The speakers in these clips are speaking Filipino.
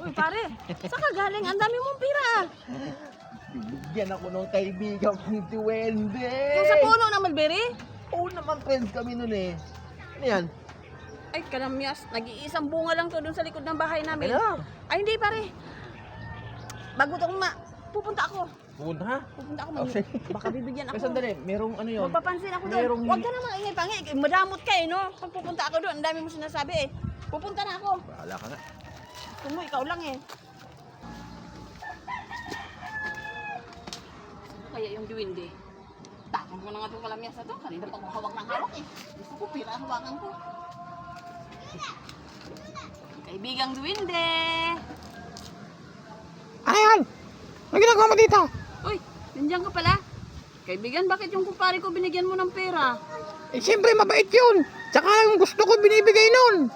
Uy, pare, saan ka galing? Ang dami mong pira. Bigyan ako ng kaibigan kong duwende. Yung sa puno ng mulberry? Oo naman, friends kami nun eh. Ano yan? Ay, kalamyas. Nag-iisang bunga lang to dun sa likod ng bahay namin. Ano? Ay, hindi pare. Bago to pupunta ako. Pupunta ha? Pupunta ako. Oh, sige. Baka bibigyan Pero ako. sandali, merong ano yun? Magpapansin ako doon. Merong- Huwag ka na maingay pangi. Madamot ka eh, no? Pag pupunta ako doon, ang dami mo sinasabi eh. Pupunta na ako. Bahala ka nga. Gusto mo, ikaw lang eh. Kaya yung duwende. Takot mo na nga itong kalamyas na to. Kanina pa ko hawak ng hawak eh. Gusto ko, pira ang hawakan ko. Kaibigang duwende. Ayan! Ano ginagawa mo dito? Uy, nandiyan ka pala. Kaibigan, bakit yung kumpare ko binigyan mo ng pera? Eh, siyempre mabait yun. Tsaka yung gusto ko binibigay nun.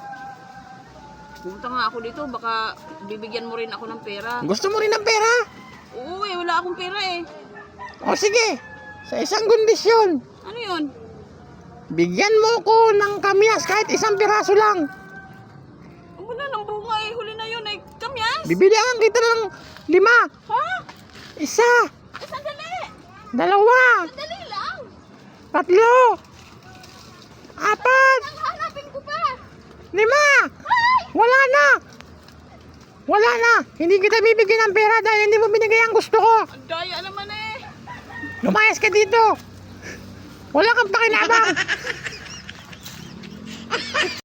Pumunta nga ako dito, baka bibigyan mo rin ako ng pera. Gusto mo rin ng pera? Oo eh, wala akong pera eh. O sige, sa isang kondisyon. Ano yun? Bigyan mo ko ng kamyas kahit isang piraso lang. Wala nang bunga eh, huli na yun eh. Kamyas? Bibilihan kita ng 5. Ha? Isa. Eh, sandali! 2. Sandali lang! 3. 4. Ang hanapin ko pa! 5. Wala na. Wala na. Hindi kita bibigyan ng pera dahil hindi mo binigay ang gusto ko. Ang daya naman eh! Lumayas ka dito. Wala kang pakinabang.